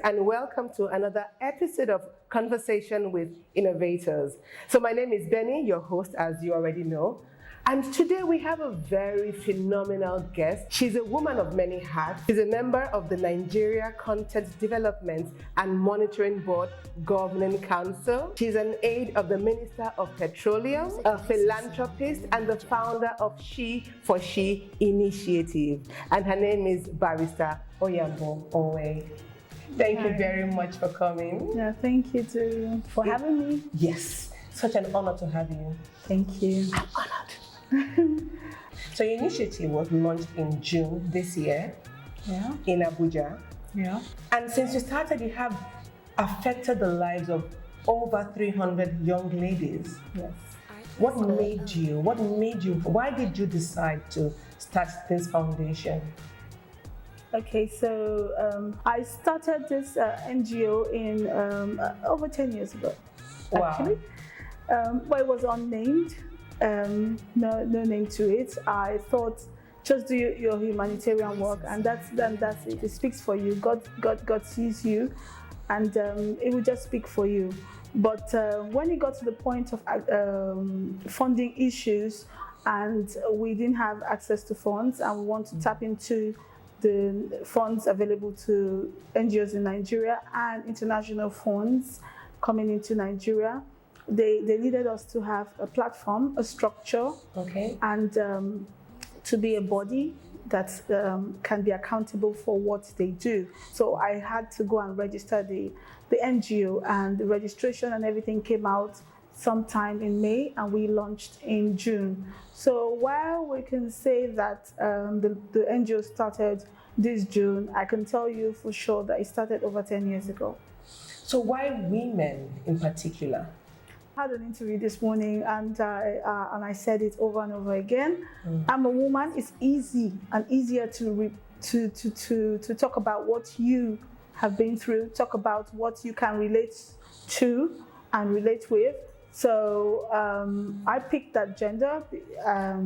and welcome to another episode of Conversation with Innovators. So my name is Benny, your host, as you already know. And today we have a very phenomenal guest. She's a woman of many hats. She's a member of the Nigeria Content Development and Monitoring Board Governing Council. She's an aide of the Minister of Petroleum, a philanthropist, and the founder of She for She initiative. And her name is Barrister Oyanbo Owei. Thank you very much for coming. Yeah, thank you for having me. Yes, such an honor to have you. Thank you. I'm honored. So your initiative was launched in June this year in Abuja. Yeah. And since you started, you have affected the lives of over 300 young ladies. Yes. Why did you decide to start this foundation? Okay, so I started this NGO in over 10 years ago, actually. But it was unnamed. No name to it. I thought, just do your humanitarian work, and that's it. It speaks for you. God sees you, and it will just speak for you. But when it got to the point of funding issues, and we didn't have access to funds, and we want to tap into the funds available to NGOs in Nigeria and international funds coming into Nigeria, they needed us to have a platform, a structure, and to be a body that can be accountable for what they do. So I had to go and register the NGO, and the registration and everything came out sometime in May, and we launched in June. So while we can say that the NGO started this June, I can tell you for sure that it started over 10 years ago. So why women in particular? I had an interview this morning, and I said it over and over again. I'm a woman. It's easy and easier to talk about what you have been through, talk about what you can relate to and relate with. So I picked that gender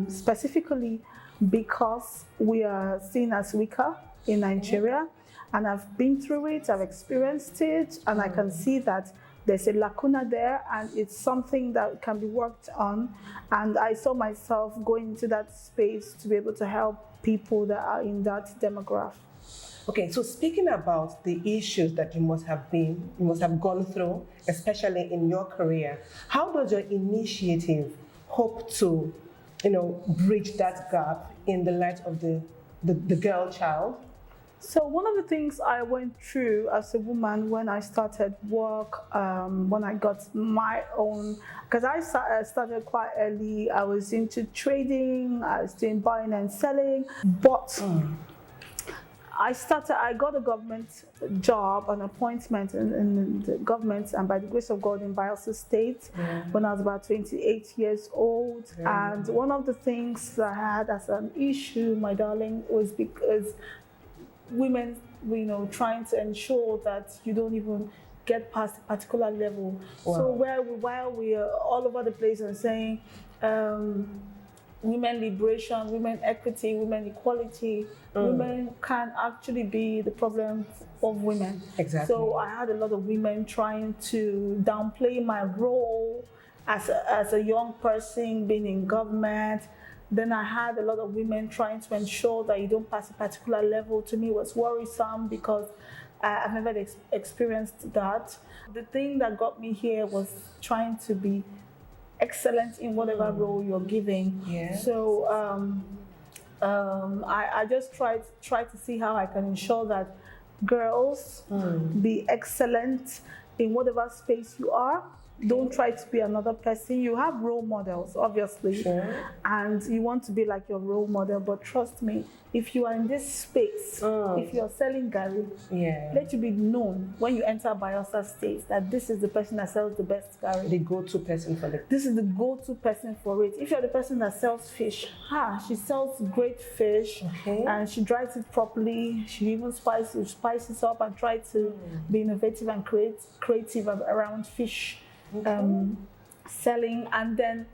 specifically because we are seen as weaker in Nigeria, and I've been through it, I've experienced it, and I can see that there's a lacuna there, and it's something that can be worked on. And I saw myself going into that space to be able to help people that are in that demographic. Okay, so speaking about the issues that you must have gone through, especially in your career, how does your initiative hope to, bridge that gap in the light of the girl child? So one of the things I went through as a woman when I started work, when I got my own, because I started quite early. I was into trading, I was doing buying and selling, but I got a government job, an appointment in the government, and by the grace of God in Bayelsa State, when I was about 28 years old. And one of the things that I had as an issue, my darling, was because women, trying to ensure that you don't even get past a particular level. Wow. So while we are all over the place and saying women liberation, women equity, women equality, women can actually be the problem of women. Exactly. So I had a lot of women trying to downplay my role as a young person being in government. Then I had a lot of women trying to ensure that you don't pass a particular level. To me, it was worrisome because I've never experienced that. The thing that got me here was trying to be excellent in whatever role you're giving. Yeah. So I just try to see how I can ensure that girls be excellent in whatever space you are. Don't try to be another person. You have role models, obviously, and you want to be like your role model. But trust me, if you are in this space, if you are selling Gary, let you be known when you enter Bayelsa State that this is the person that sells the best Gary. The go-to person for it. This is the go-to person for it. If you're the person that sells fish, she sells great fish, and she dries it properly. She even spices up and try to be innovative and creative around fish. Selling, and then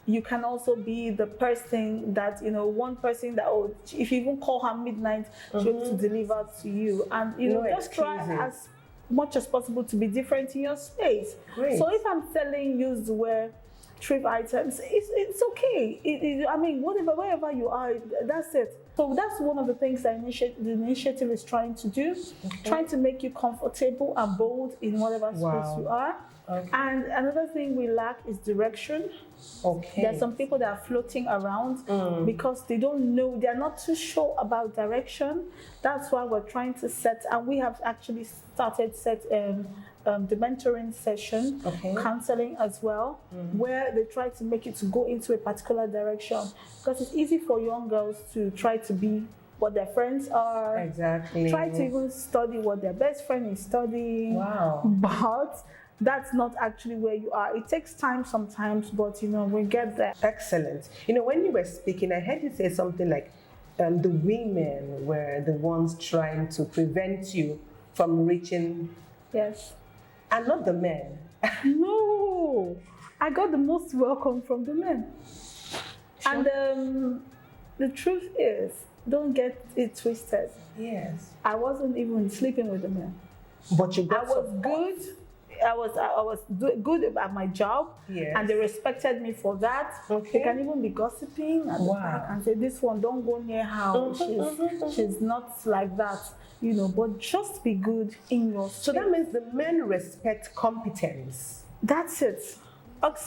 you can also be the person that, one person that, if you even call her midnight, she'll be able to deliver to you. And, just try as much as possible to be different in your space. Great. So if I'm selling used wear, thrift items, it's okay. Wherever you are, that's it. So that's one of the things that the initiative is trying to do, trying to make you comfortable and bold in whatever space you are. Okay. And another thing we lack is direction. Okay. There's some people that are floating around because they don't know, they're not too sure about direction. That's why we're trying to set, and we have actually started the mentoring session, counseling as well, where they try to make it to go into a particular direction, because it's easy for young girls to try to be what their friends are. Exactly. Try to even study what their best friend is studying. Wow. But that's not actually where you are. It takes time sometimes, but we get there. Excellent. When you were speaking, I heard you say something like the women were the ones trying to prevent you from reaching. Yes. And not the men. No, I got the most welcome from the men. Sure. And the truth is, don't get it twisted. Yes. I wasn't even sleeping with the men. But you got I was good. I was good at my job, and they respected me for that. Okay. They can even be gossiping at the back and say, "This one, don't go near her. She's not like that." But just be good in your space. So that means the men respect competence. That's it.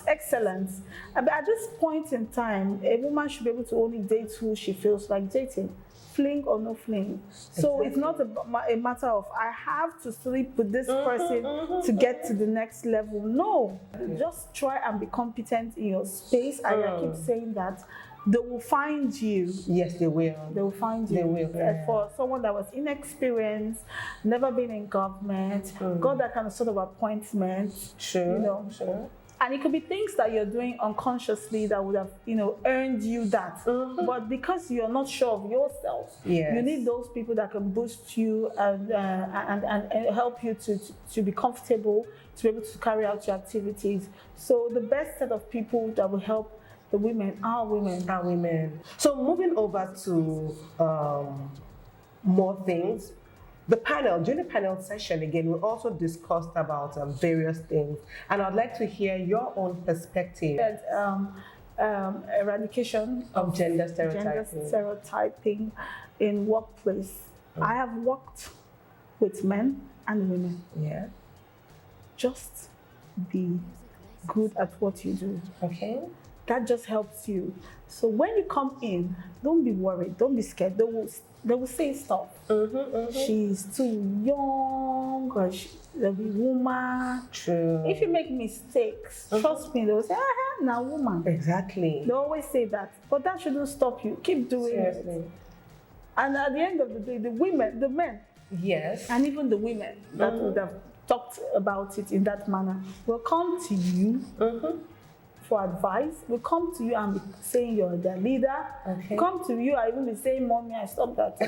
Excellence. But at this point in time, a woman should be able to only date who she feels like dating, fling or no fling. So it's not a matter of I have to sleep with this person to get to the next level. No, just try and be competent in your space. I keep saying that. They will find you. Yes, they will. They will find you. They will. Yeah. For someone that was inexperienced, never been in government, got that kind of sort of appointment. Sure. Sure. And it could be things that you're doing unconsciously that would have, earned you that. But because you're not sure of yourself, you need those people that can boost you and help you to be comfortable, to be able to carry out your activities. So the best set of people that will help the women are women. So moving over to more things. During the panel session, again, we also discussed about various things, and I'd like to hear your own perspective. Eradication of gender stereotyping in workplace. I have worked with men and women. Yeah. Just be good at what you do. Okay. That just helps you. So when you come in, don't be worried, don't be scared. They will say stuff. She's too young, or they'll be woman. True. If you make mistakes, trust me, they'll say, now woman. Exactly. They always say that. But that shouldn't stop you. Keep doing it. And at the end of the day, the men, yes, and even the women that would have talked about it in that manner will come to you for advice. Will come to you and be saying you're their leader. Okay. Come to you and even be saying, "Mommy, I stopped that."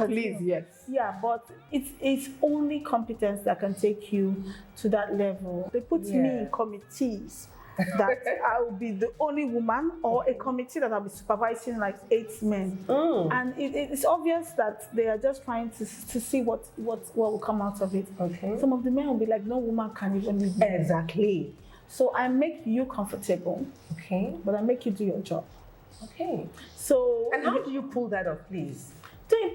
Please, yes. Yeah, but it's only competence that can take you to that level. They put me in committees that I will be the only woman, or a committee that I'll be supervising like 8 men. And it's obvious that they are just trying to see what will come out of it. Okay. Some of the men will be like, no woman can even lead me. Exactly. So I make you comfortable. Okay. But I make you do your job. Okay. So. And how do you pull that off, please?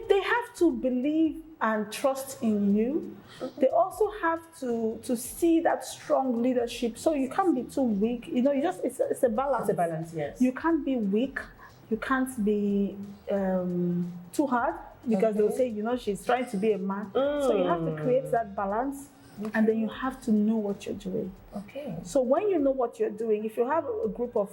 They have to believe and trust in you. They also have to see that strong leadership. So you can't be too weak. It's a balance. It's a balance, yes. You can't be weak. You can't be too hard, because they'll say, she's trying to be a man. So you have to create that balance. And then you have to know what you're doing. Okay. So when you know what you're doing, if you have a group of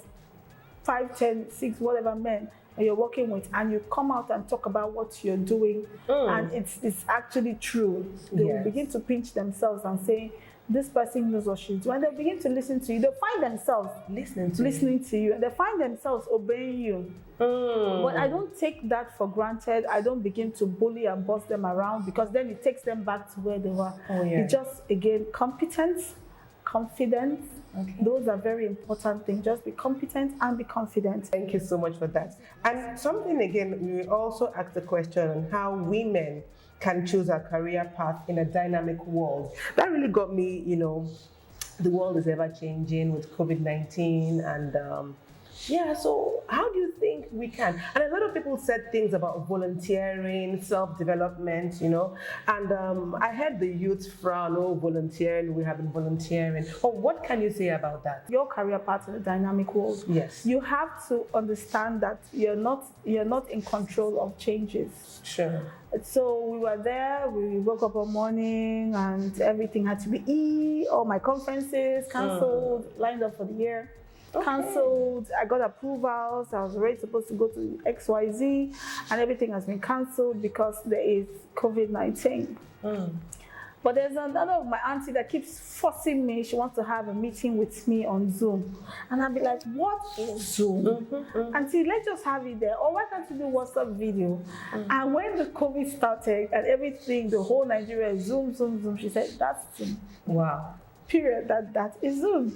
5, 10, 6, whatever men that you're working with, and you come out and talk about what you're doing, and it's actually true, they will begin to pinch themselves and say, this person knows what she's doing. And they'll begin to listen to you. They'll find themselves listening to you. And they find themselves obeying you. But I don't take that for granted. I don't begin to bully and boss them around, because then it takes them back to where they were. It's just, again, competence, confidence, Okay. Those are very important things. Just be competent and be confident. Thank you so much for that. And something again, we also asked the question on how women can choose a career path in a dynamic world. That really got me, the world is ever changing with COVID-19 and so how do you think we can? And a lot of people said things about volunteering, self-development, and I heard the youth frown, volunteering, we have been volunteering. What can you say about that? Your career path in a dynamic world. Yes. You have to understand that you're not in control of changes. Sure. So we were there, we woke up one morning and everything had to be all my conferences cancelled, lined up for the year. Okay. Cancelled. I got approvals. I was already supposed to go to XYZ, and everything has been cancelled because there is COVID-19. But there's another of my auntie that keeps forcing me. She wants to have a meeting with me on Zoom, and I'll be like, "What is Zoom?" Auntie, let's just have it there. Or why can't you do WhatsApp video? And when the COVID started and everything, the whole Nigeria Zoom. She said, "That's Zoom." Wow. Period. That is Zoom.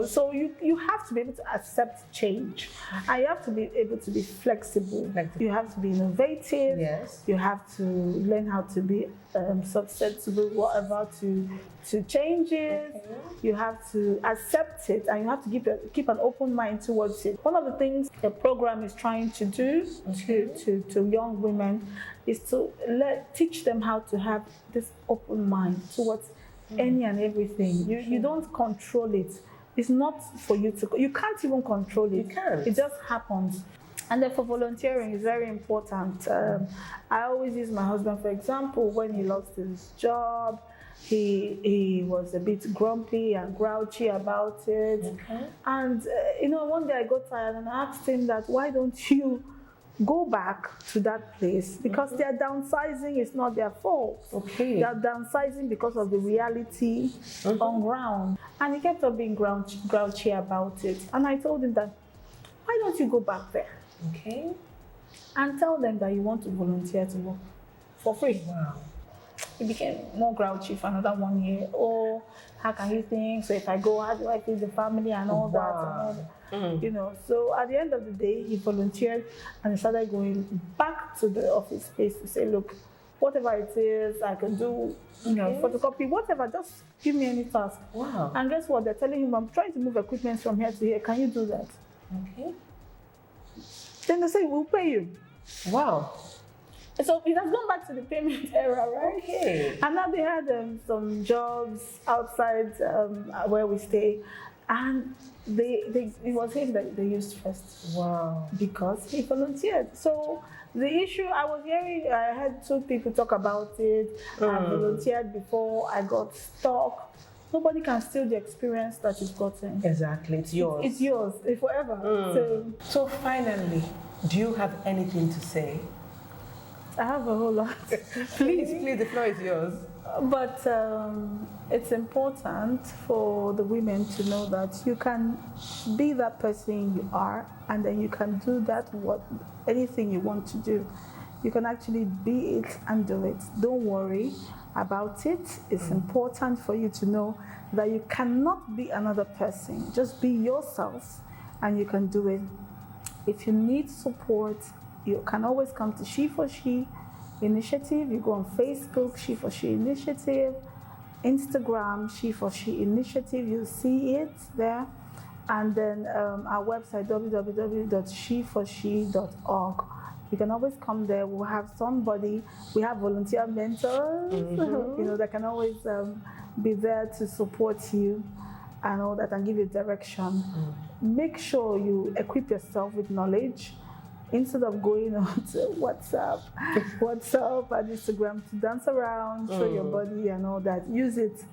So you have to be able to accept change, and you have to be able to be flexible. You have to be innovative. Yes. You have to learn how to be susceptible, whatever, to changes. Okay. You have to accept it, and you have to keep an open mind towards it. One of the things the program is trying to do to young women is to teach them how to have this open mind towards any and everything. You don't control it. It's not for you to. You can't even control it. You can't. It just happens. And then for volunteering is very important. I always use my husband for example. When he lost his job, he was a bit grumpy and grouchy about it. Okay. And one day I got tired and I asked him that, why don't you go back to that place, because their downsizing is not their fault. Okay. They are downsizing because of the reality on ground. And he kept on being grouchy about it. And I told him that, why don't you go back there? Okay. And tell them that you want to volunteer to work for free. Wow. He became more grouchy for another 1 year. Oh, how can you think? So if I go, how do I feed the family and all that and all that? So at the end of the day, he volunteered and he started going back to the office space to say, look, whatever it is, I can do, photocopy, whatever, just give me any task. Wow. And guess what? They're telling him, I'm trying to move equipment from here to here. Can you do that? Okay. Then they say, we'll pay you. Wow. So it has gone back to the payment era, right? Okay. And now they had some jobs outside where we stay. And it was him that they used first. Wow. Because he volunteered. So the issue, I had 2 people talk about it. I volunteered before, I got stuck. Nobody can steal the experience that you've gotten. Exactly, it's yours. It's yours, it's forever. So finally, do you have anything to say? I have a whole lot. Please, the floor is yours. But it's important for the women to know that you can be that person you are, and then you can do anything you want to do. You can actually be it and do it. Don't worry about it. It's important for you to know that you cannot be another person. Just be yourself, and you can do it. If you need support, you can always come to She for She Initiative. You go on Facebook, She for She Initiative, Instagram, She for She Initiative. You'll see it there. And then our website, www.sheforshe.org. You can always come there. We'll have somebody. We have volunteer mentors, that can always be there to support you and all that and give you direction. Make sure you equip yourself with knowledge. Instead of going on to WhatsApp and Instagram to dance around, show your body and all that, use it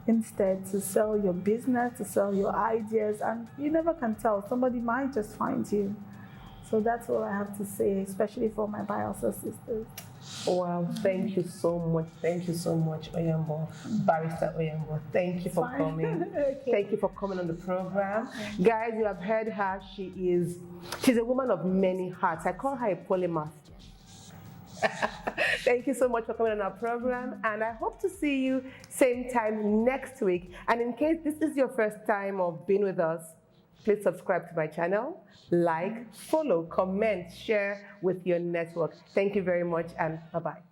instead to sell your business, to sell your ideas, and you never can tell. Somebody might just find you. So that's all I have to say, especially for my Bielsa sisters. Wow, thank you so much. Thank you so much, Oyambo, Barrister Oyambo. Thank you for coming. Okay. Thank you for coming on the program. Guys, you have heard her. She's a woman of many hearts. I call her a polymath. Thank you so much for coming on our program, and I hope to see you same time next week. And in case this is your first time of being with us, please subscribe to my channel, like, follow, comment, share with your network. Thank you very much, and bye-bye.